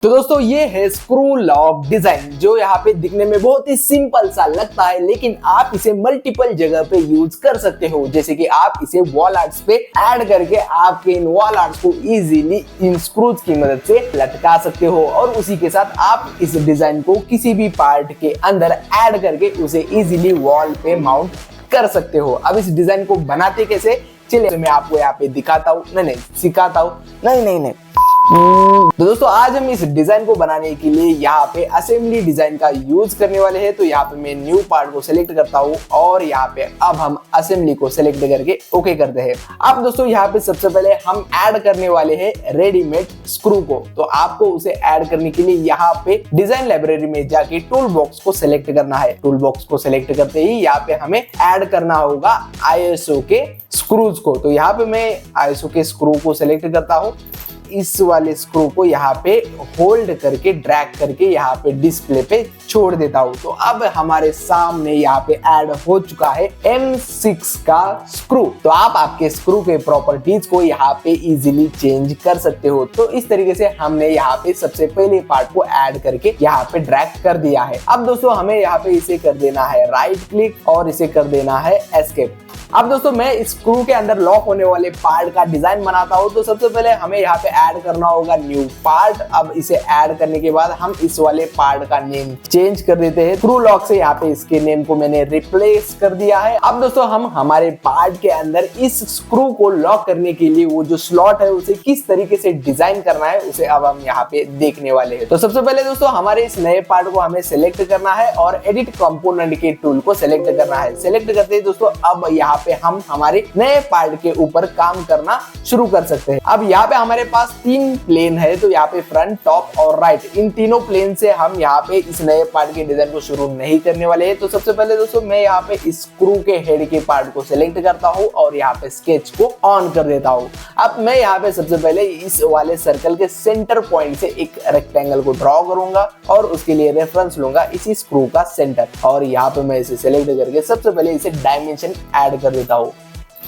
तो दोस्तों ये है स्क्रू लॉक डिजाइन, जो यहाँ पे दिखने में बहुत ही सिंपल सा लगता है, लेकिन आप इसे मल्टीपल जगह पे यूज कर सकते हो। जैसे कि आप इसे वॉल आर्ट्स पे ऐड करके आपके इन वॉल आर्ट्स को इजीली इन स्क्रूज की मदद से लटका सकते हो, और उसी के साथ आप इस डिजाइन को किसी भी पार्ट के अंदर ऐड करके उसे इजीली वॉल पे माउंट कर सकते हो। अब इस डिजाइन को बनाते कैसे, चलिए मैं आपको यहाँ पे दिखाता हूँ, नहीं सिखाता हूँ, नहीं। तो दोस्तों आज हम इस डिजाइन को बनाने के लिए यहाँ पे असेंबली डिजाइन का यूज करने वाले हैं। तो यहाँ पे मैं न्यू पार्ट को सिलेक्ट करता हूँ और यहाँ पे अब हम असेंबली को सिलेक्ट करके ओके करते हैं। अब दोस्तों यहाँ पे सबसे पहले हम ऐड करने वाले हैं रेडीमेड स्क्रू को। तो आपको उसे ऐड करने के लिए यहाँ पे डिजाइन लाइब्रेरी में जाके टूल बॉक्स को सिलेक्ट करना है। टूल बॉक्स को सिलेक्ट करते ही यहाँ पे हमें ऐड करना होगा ISO के स्क्रूज को। तो यहाँ पे मैं ISO के स्क्रू को सिलेक्ट करता हूँ। इस वाले स्क्रू को यहाँ पे होल्ड करके ड्रैग करके यहाँ पे डिस्प्ले पे छोड़ देता हूँ। तो अब हमारे सामने यहाँ पे ऐड हो चुका है M6 का स्क्रू। तो आप आपके स्क्रू के प्रॉपर्टीज को यहाँ पे इजीली चेंज कर सकते हो। तो इस तरीके से हमने यहाँ पे सबसे पहले पार्ट को ऐड करके यहाँ पे ड्रैग कर दिया है। अब दोस्तों हमें यहाँ पे इसे कर देना है राइट क्लिक और इसे कर देना है एस्केप। अब दोस्तों मैं इस स्क्रू के अंदर लॉक होने वाले पार्ट का डिजाइन बनाता हूँ। तो सबसे पहले हमें यहाँ पे ऐड करना होगा न्यू पार्ट। अब इसे ऐड करने के बाद हम इस वाले पार्ट का नेम चेंज कर देते हैं। स्क्रू लॉक से यहाँ पे इसके नेम को मैंने रिप्लेस कर दिया है। अब दोस्तों हम हमारे पार्ट के अंदर इस स्क्रू को लॉक करने के लिए वो जो स्लॉट है उसे किस तरीके से डिजाइन करना है उसे अब हम यहाँ पे देखने वाले हैं। तो सबसे पहले दोस्तों हमारे इस नए पार्ट को हमें सिलेक्ट करना है और एडिट कंपोनेंट के टूल को सिलेक्ट करना है। सिलेक्ट करते ही दोस्तों अब यहाँ पे हम हमारे नए पार्ट के ऊपर काम करना शुरू कर सकते हैं। अब यहाँ पे हमारे पास 3 प्लेन है। तो यहाँ पे फ्रंट, टॉप और राइट, इन तीनों प्लेन से हम यहाँ पे इस नए पार्ट के डिजाइन को शुरू नहीं करने वाले हैं। तो सबसे पहले दोस्तों मैं यहाँ पे इस स्क्रू के हेड के पार्ट को सिलेक्ट करता हूँ और यहाँ पे स्केच को ऑन कर देता हूँ। अब मैं यहाँ पे सबसे पहले इस वाले सर्कल के सेंटर पॉइंट से एक रेक्टेंगल को ड्रॉ करूंगा और उसके लिए रेफरेंस लूंगा इसी स्क्रू का सेंटर, और यहाँ पे मैं इसे सिलेक्ट करके सबसे पहले इसे डायमेंशन ऐड कर देता हूँ।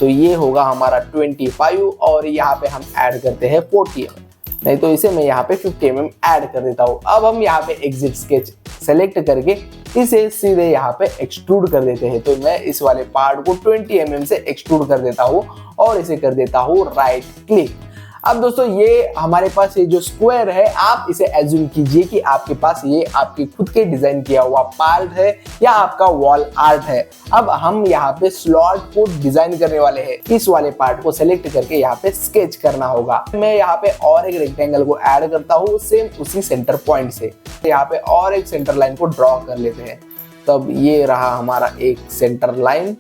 तो ये होगा हमारा 25 और यहाँ पे हम ऐड करते हैं 40 mm, नहीं तो इसे मैं यहाँ पे 50 mm ऐड कर देता हूँ। अब हम यहाँ पे एग्जिट स्केच सेलेक्ट करके इसे सीधे यहाँ पे एक्सट्रूड कर देते हैं। तो मैं इस वाले पार्ट को 20 mm से एक्सट्रूड कर देता हूँ और इसे कर देता हूँ राइट क्लिक। अब दोस्तों ये हमारे पास ये जो स्क्वायर है, आप इसे एज्यूम कीजिए कि आपके पास ये आपके खुद के डिजाइन किया हुआ पार्ट है या आपका वॉल आर्ट है। अब हम यहाँ पे स्लॉट को डिजाइन करने वाले हैं। इस वाले पार्ट को सिलेक्ट करके यहाँ पे स्केच करना होगा। मैं यहाँ पे और एक रेक्टेंगल को ऐड करता हूँ सेम उसी सेंटर पॉइंट से। यहाँ पे और एक सेंटर लाइन को ड्रॉ कर लेते हैं। तब ये रहा हमारा एक सेंटर लाइन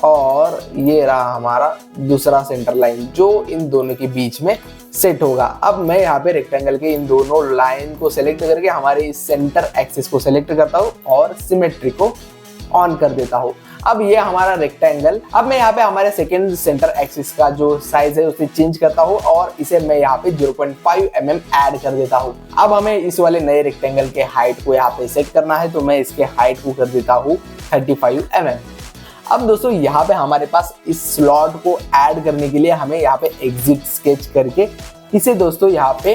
और ये रहा हमारा दूसरा सेंटर लाइन जो इन दोनों के बीच में सेट होगा। अब मैं यहाँ पे रेक्टेंगल के इन दोनों लाइन को सिलेक्ट करके हमारे इस सेंटर एक्सिस को सिलेक्ट करता हूँ और सिमेट्री को ऑन कर देता हूँ। अब ये हमारा रेक्टेंगल, अब मैं यहाँ पे हमारे सेकेंड सेंटर एक्सिस का जो साइज है उसे चेंज करता हूँ और इसे मैं यहाँ पे 0.5 mm ऐड कर देता हूँ। अब हमें इस वाले नए रेक्टेंगल के हाइट को यहाँ पे सेट करना है। तो मैं इसके हाइट को कर देता हूँ 35 mm। अब दोस्तों यहाँ पे हमारे पास इस स्लॉट को ऐड करने के लिए हमें यहाँ पे एग्जिट स्केच करके इसे दोस्तों यहाँ पे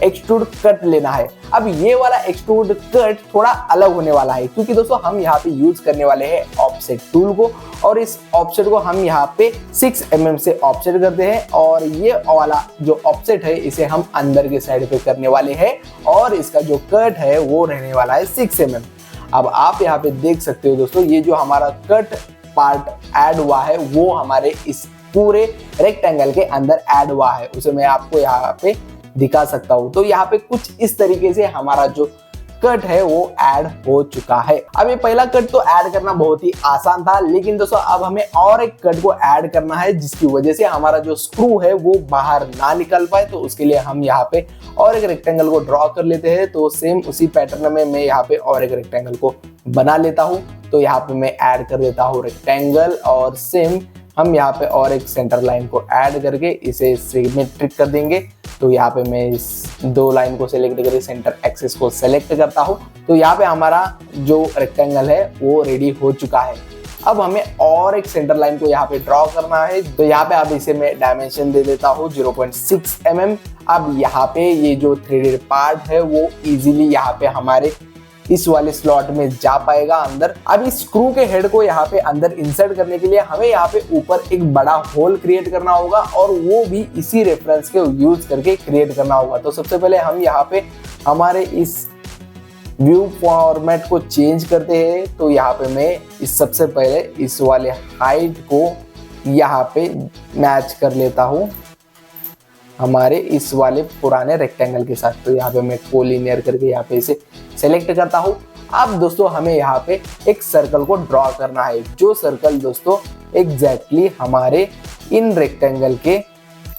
एक्सट्रूड कट लेना है। अब ये वाला एक्सट्रूड कट थोड़ा अलग होने वाला है क्योंकि दोस्तों हम यहाँ पे यूज करने वाले हैं ऑफसेट टूल को, और इस ऑफसेट को हम यहाँ पे 6 mm से ऑफसेट करते हैं और ये वाला जो ऑफसेट है इसे हम अंदर के साइड पे करने वाले हैं और इसका जो कट है वो रहने वाला है 6 mm। अब आप यहाँ पे देख सकते हो दोस्तों ये जो हमारा कट पार्ट ऐड हुआ है वो हमारे इस पूरे रेक्टेंगल के अंदर ऐड हुआ है, उसे मैं आपको यहाँ पे दिखा सकता हूँ। तो यहाँ पे कुछ इस तरीके से हमारा जो कट है वो ऐड हो चुका है। अब ये पहला कट तो ऐड करना बहुत ही आसान था, लेकिन दोस्तों अब हमें और एक कट को ऐड करना है जिसकी वजह से हमारा जो स्क्रू है वो बाहर ना निकल पाए। तो उसके लिए हम यहाँ पे और एक रेक्टेंगल को ड्रॉ कर लेते हैं। तो सेम उसी पैटर्न में मैं यहाँ पे और एक रेक्टेंगल को बना लेता हूँ। तो यहाँ पे मैं ऐड कर देता हूँ रेक्टेंगल और सेम हम यहाँ पे और एक सेंटर लाइन को ऐड करके इसे सिमेट्रिक कर देंगे। तो यहाँ पे मैं इस 2 लाइन को सिलेक्ट करके सेंटर एक्सिस को सिलेक्ट करता हूँ। तो यहाँ पे हमारा जो रेक्टेंगल है वो रेडी हो चुका है। अब हमें और एक सेंटर लाइन को यहाँ पे ड्रॉ करना है, तो यहाँ पे अब इसे मैं डायमेंशन दे देता हूँ 0.6 mm। अब यहाँ पे ये जो थ्रेडेड पार्ट है वो इजीली यहाँ पे हमारे इस वाले स्लॉट में जा पाएगा अंदर। अब इस स्क्रू के हेड को यहाँ पे अंदर इंसर्ट करने के लिए हमें यहाँ पे ऊपर एक बड़ा होल क्रिएट करना होगा, और वो भी इसी रेफरेंस के यूज करके क्रिएट करना होगा। तो सबसे पहले हम यहाँ पे हमारे इस व्यू फॉर्मेट को चेंज करते हैं। तो यहाँ पे मैं इस सबसे पहले इस वाले हाइट को यहाँ पे मैच कर लेता हूँ हमारे इस वाले पुराने रेक्टेंगल के साथ। तो यहाँ पे मैं कोलिनियर करके यहाँ पे इसे सेलेक्ट करता हूँ। अब दोस्तों हमें यहाँ पे एक सर्कल को ड्रॉ करना है, जो सर्कल दोस्तों एग्जैक्टली हमारे इन रेक्टेंगल के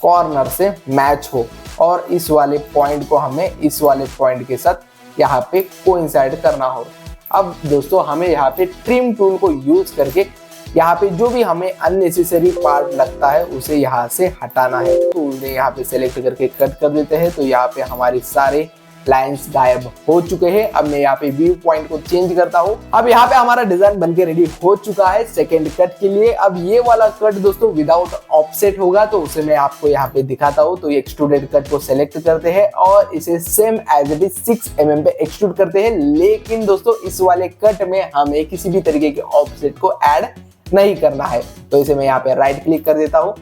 कॉर्नर से मैच हो, और इस वाले पॉइंट को हमें इस वाले पॉइंट के साथ यहाँ पे कोइंसाइड करना हो। अब दोस्तों हमें यहाँ पे ट्रिम टूल को यूज करके यहाँ पे जो भी हमें अननेसेसरी पार्ट लगता है उसे यहाँ से हटाना है। टूल ने यहाँ पे सेलेक्ट करके कट कर देते हैं। तो यहाँ पे हमारे सारे लाइंस गायब हो चुके हैं। अब मैं यहाँ पे व्यू पॉइंट को चेंज करता हूँ। अब यहाँ पे हमारा डिजाइन बनके रेडी हो चुका है सेकेंड कट के लिए। अब ये वाला कट दोस्तों विदाउट ऑफसेट होगा, तो उसे मैं आपको यहाँ पे दिखाता हूँ। तो एक्सट्रूडेड कट को सेलेक्ट करते हैं और इसे same as it is 6 mm पे एक्सट्रूड करते हैं। लेकिन दोस्तों इस वाले कट में हमें किसी भी तरीके के ऑफसेट को ऐड नहीं करना है। तो इसे मैं यहाँ पे राइट क्लिक कर देता हूँ,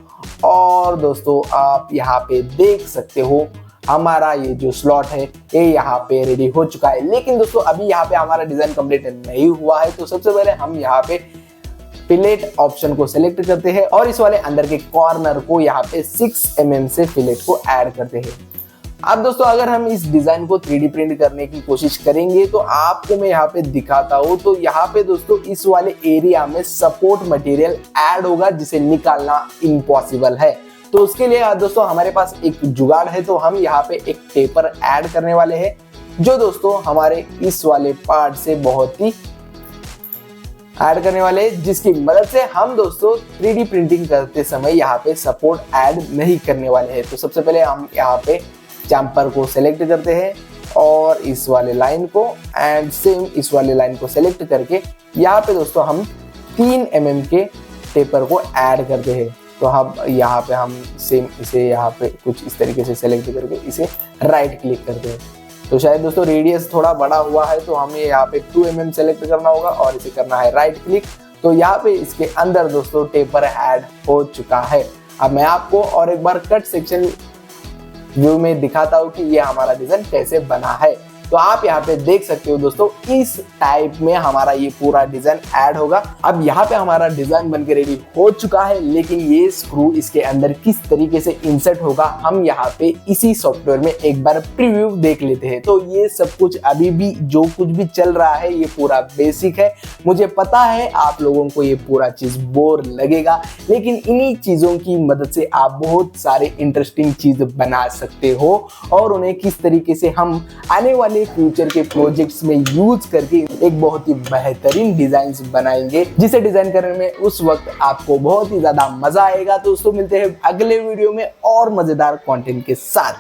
और दोस्तों आप यहाँ पे देख सकते हो हमारा ये जो स्लॉट है ये यहाँ पे रेडी हो चुका है। लेकिन दोस्तों अभी यहाँ पे हमारा डिजाइन कंप्लीट नहीं हुआ है। तो सबसे पहले हम यहाँ पे फिलेट ऑप्शन को सिलेक्ट करते हैं और इस वाले अंदर के कॉर्नर को यहाँ पे 6 mm से फिलेट को ऐड करते हैं। अब दोस्तों अगर हम इस डिजाइन को 3D प्रिंट करने की कोशिश करेंगे तो आपको मैं यहाँ पे दिखाता हूँ। तो यहाँ पे दोस्तों इस वाले एरिया में सपोर्ट मटेरियल ऐड होगा जिसे निकालना इम्पॉसिबल है। तो उसके लिए दोस्तों हमारे पास एक जुगाड़ है। तो हम यहाँ पे एक टेपर ऐड करने वाले हैं, जो दोस्तों हमारे इस वाले पार्ट से बहुत ही ऐड करने वाले हैं, जिसकी मदद से हम दोस्तों 3D प्रिंटिंग करते समय यहाँ पे सपोर्ट ऐड नहीं करने वाले हैं। तो सबसे पहले हम यहाँ पे जम्पर को सेलेक्ट करते हैं और इस वाले लाइन को एंड सेम इस वाले लाइन को सेलेक्ट करके यहाँ पे दोस्तों हम 3 mm के टेपर को ऐड करते हैं। तो हम यहाँ पे हम सेम इसे यहाँ पे कुछ इस तरीके से सेलेक्ट करके इसे राइट क्लिक करते हैं। तो शायद दोस्तों रेडियस थोड़ा बड़ा हुआ है, तो हमें यहाँ पे 2 mm सेलेक्ट करना होगा और इसे करना है राइट क्लिक। तो यहाँ पे इसके अंदर दोस्तों टेपर ऐड हो चुका है। अब मैं आपको और एक बार कट सेक्शन व्यू में दिखाता हूँ कि ये हमारा डिजाइन कैसे बना है। तो आप यहाँ पे देख सकते हो दोस्तों इस टाइप में हमारा ये पूरा डिजाइन ऐड होगा। अब यहाँ पे हमारा डिजाइन बनके रेडी हो चुका है, लेकिन ये स्क्रू इसके अंदर किस तरीके से इंसर्ट होगा हम यहाँ पे इसी सॉफ्टवेयर में एक बार प्रीव्यू देख लेते हैं। तो ये सब कुछ अभी भी जो कुछ भी चल रहा है ये पूरा बेसिक है। मुझे पता है आप लोगों को ये पूरा चीज बोर लगेगा, लेकिन इन्हीं चीजों की मदद से आप बहुत सारे इंटरेस्टिंग चीज बना सकते हो और उन्हें किस तरीके से हम आने वाले फ्यूचर के प्रोजेक्ट्स में यूज करके एक बहुत ही बेहतरीन डिजाइन्स बनाएंगे, जिसे डिजाइन करने में उस वक्त आपको बहुत ही ज्यादा मजा आएगा। तो दोस्तों मिलते हैं अगले वीडियो में और मजेदार कंटेंट के साथ।